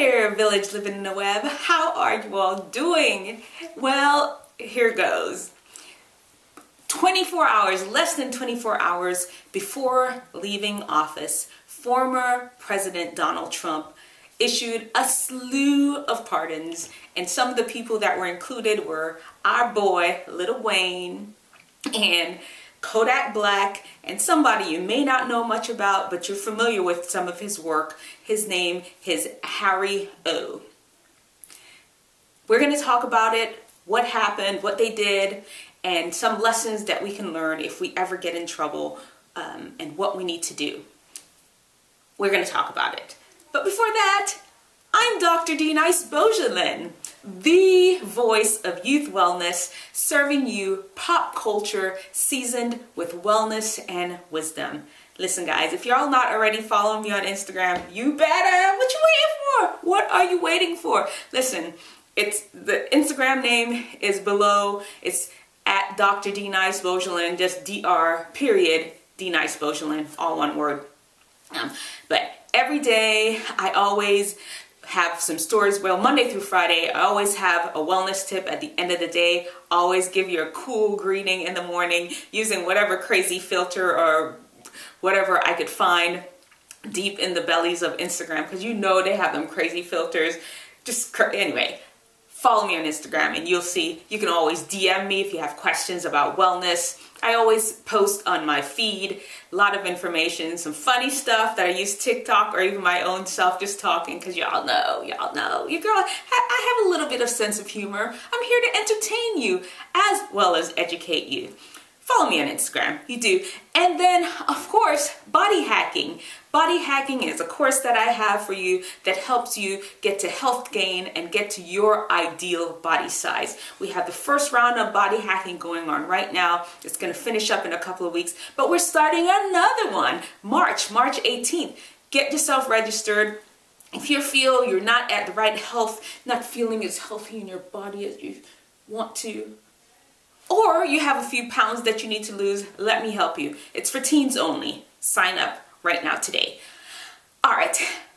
there, village living in the web. How are you all doing? Well, here goes. 24 hours, less than 24 hours before leaving office, former President Donald Trump issued a slew of pardons, and some of the people that were included were our boy, Lil Wayne, and Kodak Black, and somebody you may not know much about, but you're familiar with some of his work. His name is Harry O. We're going to talk about it, what happened, what they did, and some lessons that we can learn if we ever get in trouble, and what we need to do. We're going to talk about it. But before that, I'm Dr.D-Nice, the voice of youth wellness, serving you pop culture seasoned with wellness and wisdom. Listen guys, if y'all not already following me on Instagram, you better. What you waiting for? What are you waiting for? Listen, it's the Instagram name is below. It's at Dr.D-Nice, just Dr. D-Nice, all one word. But every day I always have some stories. Well, Monday through Friday, I always have a wellness tip at the end of the day. I always give you a cool greeting in the morning using whatever crazy filter or whatever I could find deep in the bellies of Instagram, because you know they have them crazy filters. Anyway, follow me on Instagram and you'll see. You can always DM me if you have questions about wellness. I always post on my feed a lot of information, some funny stuff that I use TikTok or even my own self just talking, because y'all know, your girl, I have a little bit of sense of humor. I'm here to entertain you as well as educate you. Follow me on Instagram, you do. And then, of course, body hacking. Body hacking is a course that I have for you that helps you get to health gain and get to your ideal body size. We have the first round of body hacking going on right now. It's going to finish up in a couple of weeks, but we're starting another one, March 18th. Get yourself registered. If you feel you're not at the right health, not feeling as healthy in your body as you want to, or you have a few pounds that you need to lose, let me help you. It's for teens only. Sign up right now today. All right,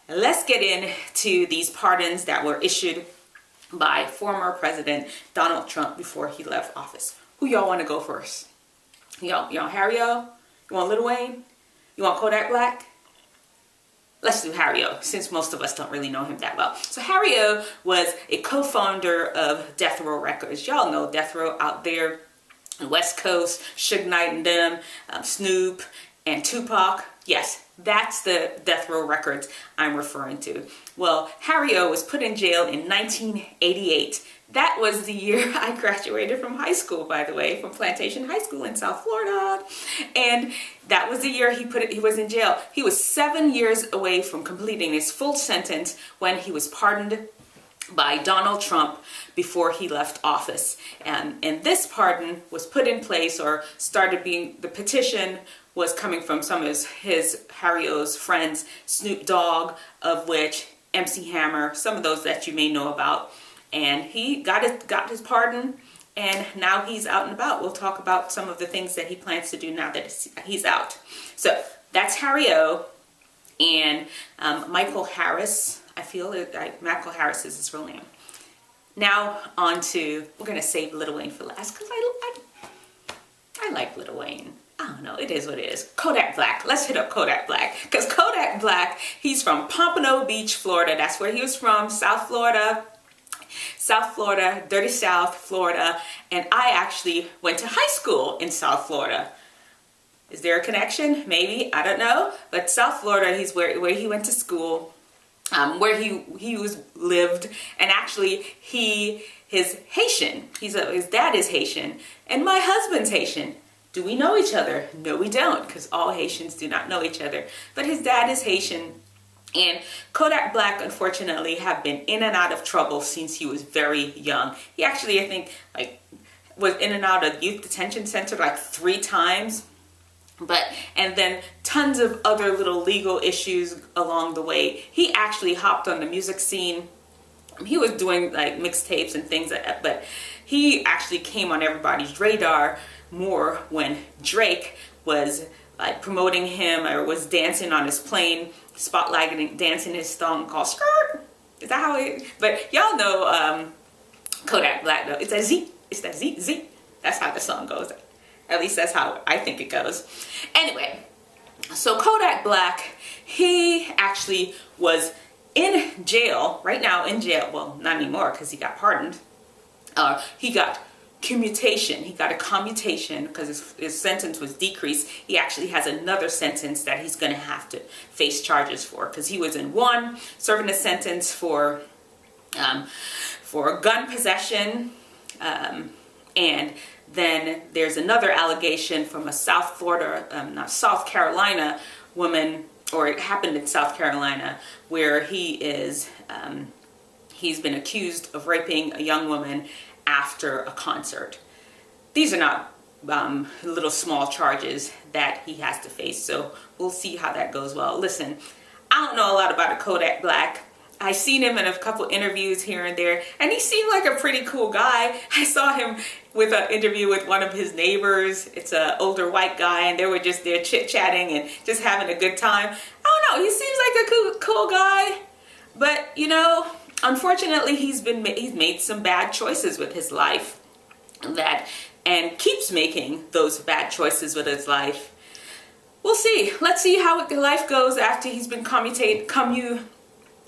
let's get into these pardons that were issued by former President Donald Trump before he left office. Who y'all want to go first? You want Harry O? You want Lil Wayne? You want Kodak Black? Let's do Harry O, since most of us don't really know him that well. So Harry O was a co-founder of Death Row Records. Y'all know Death Row out there on the West Coast, Suge Knight and them, Snoop and Tupac. Yes, that's the Death Row Records I'm referring to. Well, Harry O was put in jail in 1988. That was the year I graduated from high school, by the way, from Plantation High School in South Florida. And that was the year he was in jail. He was 7 years away from completing his full sentence when he was pardoned by Donald Trump before he left office. And this pardon was put in place, or started being, the petition was coming from some of his Harry O's friends, Snoop Dogg, of which MC Hammer, some of those that you may know about. And he got his pardon, and now he's out and about. We'll talk about some of the things that he plans to do now that he's out. So that's Harry O. And Michael Harris, Michael Harris is his real name. Now on to, we're going to save Lil Wayne for last, because I like Lil Wayne. I don't know, it is what it is. Kodak Black. Let's hit up Kodak Black. Because Kodak Black, he's from Pompano Beach, Florida. That's where he was from, South Florida, dirty South Florida. And I actually went to high school in South Florida. Is there a connection? Maybe, I don't know. But South Florida, he's where he went to school, where he lived. And actually, he's Haitian. His dad is Haitian. And my husband's Haitian. Do we know each other? No, we don't, because all Haitians do not know each other. But his dad is Haitian. And Kodak Black, unfortunately, have been in and out of trouble since he was very young. He actually, I think, was in and out of youth detention center 3 times. And then tons of other little legal issues along the way. He actually hopped on the music scene. He was doing mixtapes and things like that, but he actually came on everybody's radar more when Drake was promoting him, or was dancing on his plane, spotlighting, dancing his song called Skirt. Is that how it? But y'all know Kodak Black though. It's that Z. It's that Z. Z. That's how the song goes. At least that's how I think it goes. Anyway, so Kodak Black, he actually was in jail, right now in jail. Well, not anymore because he got pardoned. He got commutation. He got a commutation because his sentence was decreased. He actually has another sentence that he's going to have to face charges for because he was in one, serving a sentence for gun possession, and then there's another allegation from a South Carolina woman, or it happened in South Carolina, where he's been accused of raping a young woman after a concert. These are not little small charges that he has to face, so we'll see how that goes. Well, listen, I don't know a lot about Kodak Black. I've seen him in a couple interviews here and there, and he seemed like a pretty cool guy. I saw him with an interview with one of his neighbors. It's an older white guy, and they were just there chit-chatting and just having a good time. I don't know, he seems like a cool guy, but you know, unfortunately, he's made some bad choices with his life, and keeps making those bad choices with his life. We'll see. Let's see how life goes after he's been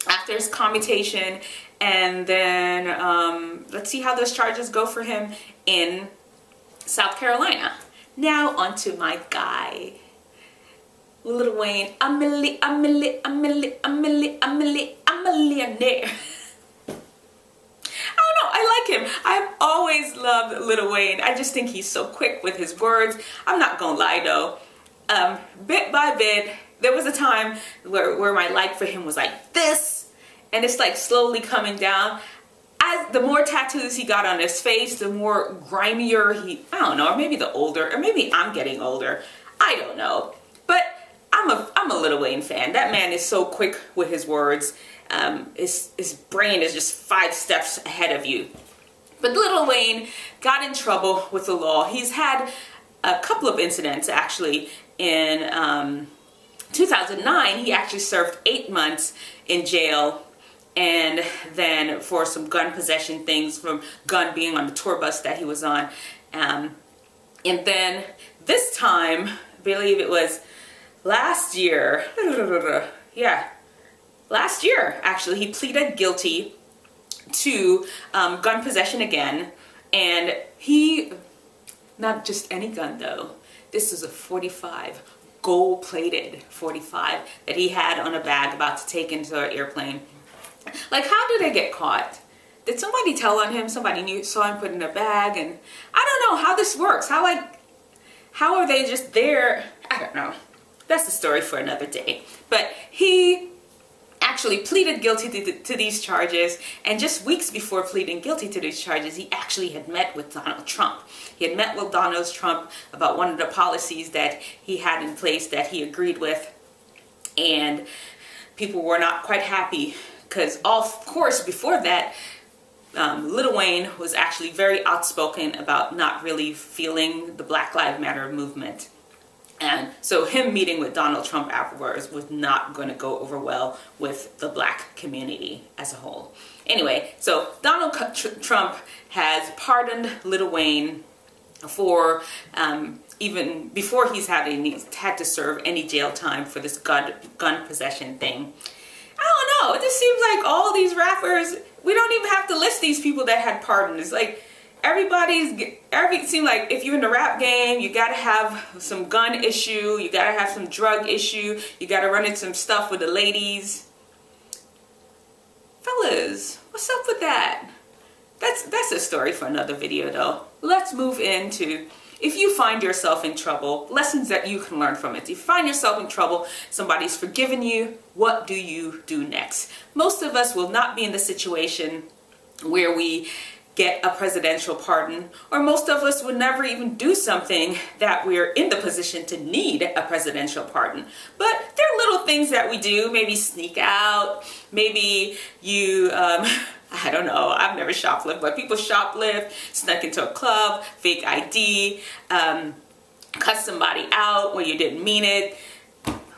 after his commutation, and then let's see how those charges go for him in South Carolina. Now onto my guy, Lil Wayne. I'm a millionaire. I like him. I've always loved Lil Wayne. I just think he's so quick with his words. I'm not gonna lie though. Bit by bit, there was a time where my like for him was like this, and it's like slowly coming down. As the more tattoos he got on his face, the more grimier I don't know, or maybe the older, or maybe I'm getting older. I don't know. But I'm a Lil Wayne fan. That man is so quick with his words. His brain is just 5 steps ahead of you. But Lil Wayne got in trouble with the law. He's had a couple of incidents actually. In 2009, he actually served 8 months in jail, and then for some gun possession things, from gun being on the tour bus that he was on. And then this time, I believe it was last year, yeah, last year actually, he pleaded guilty to gun possession again, and not just any gun though. This is a 45, gold-plated 45 that he had on a bag about to take into an airplane. Like, how did they get caught? Did somebody tell on him? Somebody saw him put in a bag, and I don't know how this works. How are they just there? I don't know. That's the story for another day. But he actually pleaded guilty to these charges, and just weeks before pleading guilty to these charges, he actually had met with Donald Trump. He had met with Donald Trump about one of the policies that he had in place that he agreed with, and people were not quite happy because, of course, before that, Lil Wayne was actually very outspoken about not really feeling the Black Lives Matter movement. And so him meeting with Donald Trump afterwards was not going to go over well with the black community as a whole. Anyway, so Donald Trump has pardoned Lil Wayne for even before he's had to serve any jail time for this gun possession thing. I don't know. It just seems like all these rappers, we don't even have to list these people that had pardoned. It's like it seems like if you're in the rap game, you gotta have some gun issue, you gotta have some drug issue, you gotta run into some stuff with the ladies. Fellas, what's up with that? That's a story for another video though. Let's move into, if you find yourself in trouble, lessons that you can learn from it. If you find yourself in trouble, somebody's forgiven you, what do you do next? Most of us will not be in the situation where we get a presidential pardon, or most of us would never even do something that we're in the position to need a presidential pardon. But there are little things that we do, maybe sneak out, maybe you, I don't know, I've never shoplifted, but people shoplift, snuck into a club, fake ID, cut somebody out when you didn't mean it.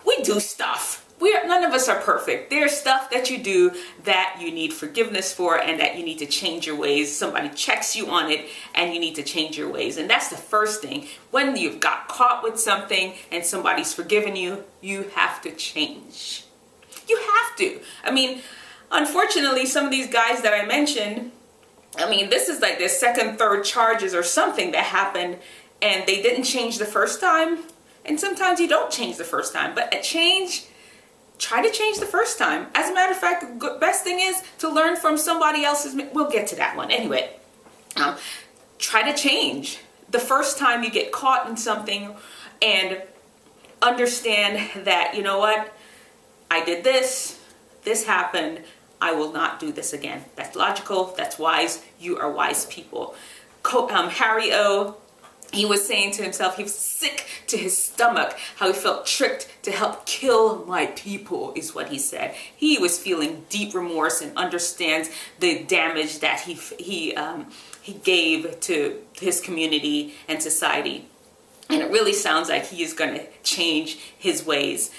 We do stuff. none of us are perfect. There's stuff that you do that you need forgiveness for and that you need to change your ways. Somebody checks you on it and you need to change your ways. And that's the first thing. When you've got caught with something and somebody's forgiven you, you have to change. You have to. I mean, unfortunately, some of these guys that I mentioned, I mean, this is like their second, third charges or something that happened and they didn't change the first time. And sometimes you don't change the first time, but try to change the first time. As a matter of fact, the best thing is to learn from somebody else's. We'll get to that one. Anyway, try to change the first time you get caught in something and understand that, you know what, I did this, this happened, I will not do this again. That's logical, that's wise, you are wise people. Harry O., he was saying to himself, he was sick to his stomach, how he felt tricked to help kill my people, is what he said. He was feeling deep remorse and understands the damage that he gave to his community and society. And it really sounds like he is going to change his ways.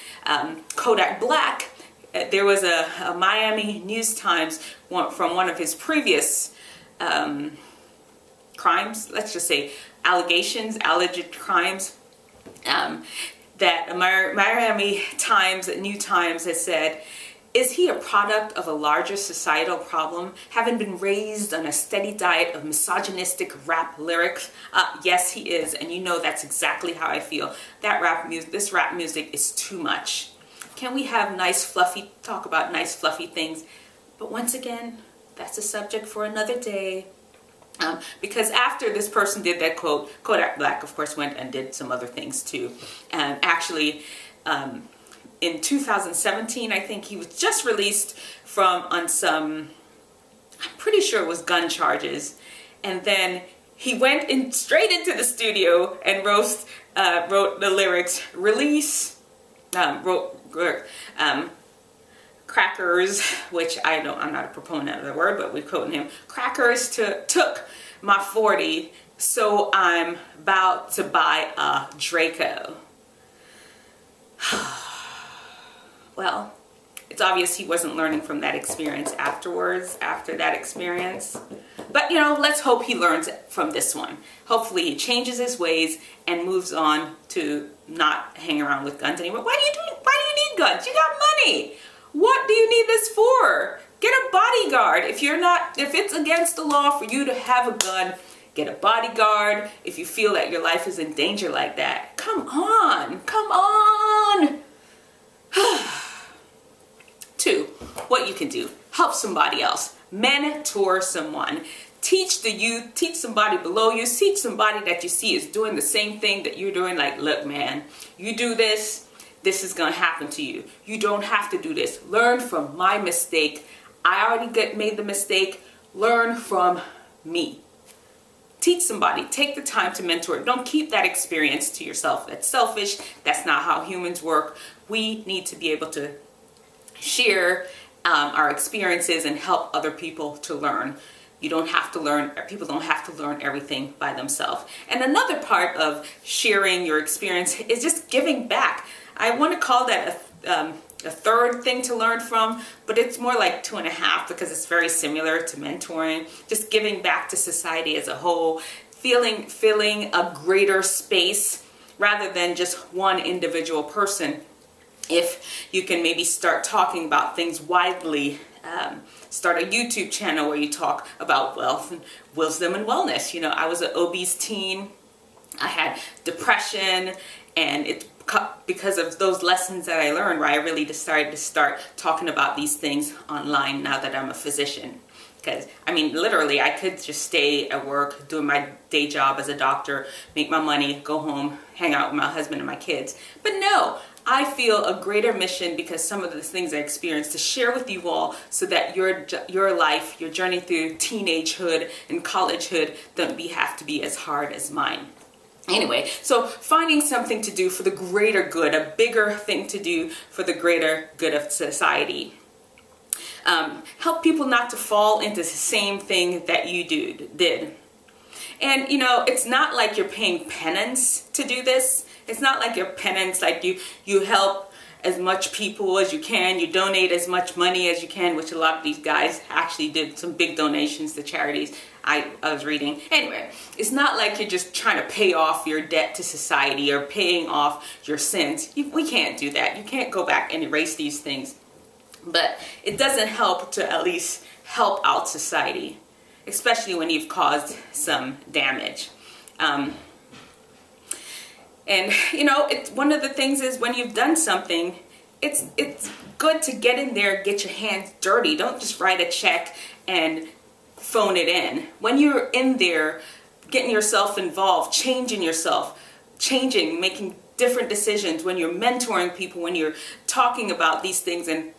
Kodak Black, there was a Miami News Times from one of his previous crimes, let's just say alleged crimes, that Miami Times, New Times has said, is he a product of a larger societal problem, having been raised on a steady diet of misogynistic rap lyrics? Yes, he is, and you know that's exactly how I feel. This rap music is too much. Can we have talk about nice fluffy things? But once again, that's a subject for another day. Because after this person did that quote, Kodak Black, of course, went and did some other things too. And actually, in 2017, I think he was just released on some, I'm pretty sure it was gun charges. And then he went straight into the studio and wrote the lyrics, crackers, which I'm not a proponent of the word, but we're quoting him. Crackers took my 40, so I'm about to buy a Draco. Well, it's obvious he wasn't learning from that experience after that experience. But, let's hope he learns from this one. Hopefully he changes his ways and moves on to not hang around with guns anymore. Why do you need guns? You got money. What do you need this for? Get a bodyguard. If it's against the law for you to have a gun, get a bodyguard. If you feel that your life is in danger like that, come on. 2, what you can do, help somebody else, mentor someone, teach somebody below you, teach somebody that you see is doing the same thing that you're doing. Like, look, man, you do this, this is going to happen to you. You don't have to do this. Learn from my mistake. I already made the mistake. Learn from me. Teach somebody. Take the time to mentor. Don't keep that experience to yourself. That's selfish. That's not how humans work. We need to be able to share our experiences and help other people to learn. People don't have to learn everything by themselves. And another part of sharing your experience is just giving back. I want to call that a third thing to learn from, but it's more like 2.5 because it's very similar to mentoring. Just giving back to society as a whole, filling a greater space rather than just one individual person. If you can maybe start talking about things widely, start a YouTube channel where you talk about wealth and wisdom and wellness. I was an obese teen. I had depression, and because of those lessons that I learned, where I really decided to start talking about these things online now that I'm a physician. Because, literally, I could just stay at work, doing my day job as a doctor, make my money, go home, hang out with my husband and my kids. But no, I feel a greater mission because some of the things I experienced to share with you all so that your life, your journey through teenagehood and collegehood don't have to be as hard as mine. Anyway, so finding something to do for the greater good, a bigger thing to do for the greater good of society. Help people not to fall into the same thing that you did. And, it's not like you're paying penance to do this. It's not like your penance, like you help as much people as you can, you donate as much money as you can, which a lot of these guys actually did some big donations to charities. I was reading. Anyway, it's not like you're just trying to pay off your debt to society or paying off your sins. We can't do that. You can't go back and erase these things. But it doesn't help to at least help out society, especially when you've caused some damage. And you know, one of the things is when you've done something, it's good to get in there, get your hands dirty. Don't just write a check and phone it in. When you're in there, getting yourself involved, changing yourself, making different decisions, when you're mentoring people, when you're talking about these things and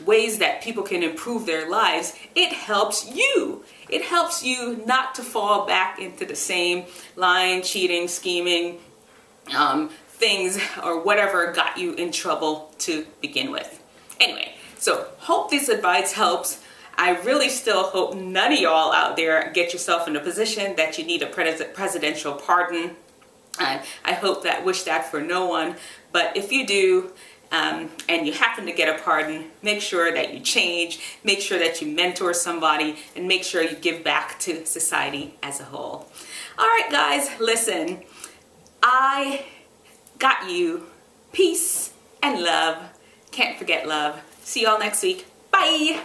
ways that people can improve their lives, it helps you. It helps you not to fall back into the same lying, cheating, scheming things or whatever got you in trouble to begin with. Anyway, so hope this advice helps. I really still hope none of y'all out there get yourself in a position that you need a presidential pardon. I wish that for no one. But if you do, and you happen to get a pardon, make sure that you change, make sure that you mentor somebody, and make sure you give back to society as a whole. All right, guys, listen, I got you. Peace and love. Can't forget love. See y'all next week. Bye.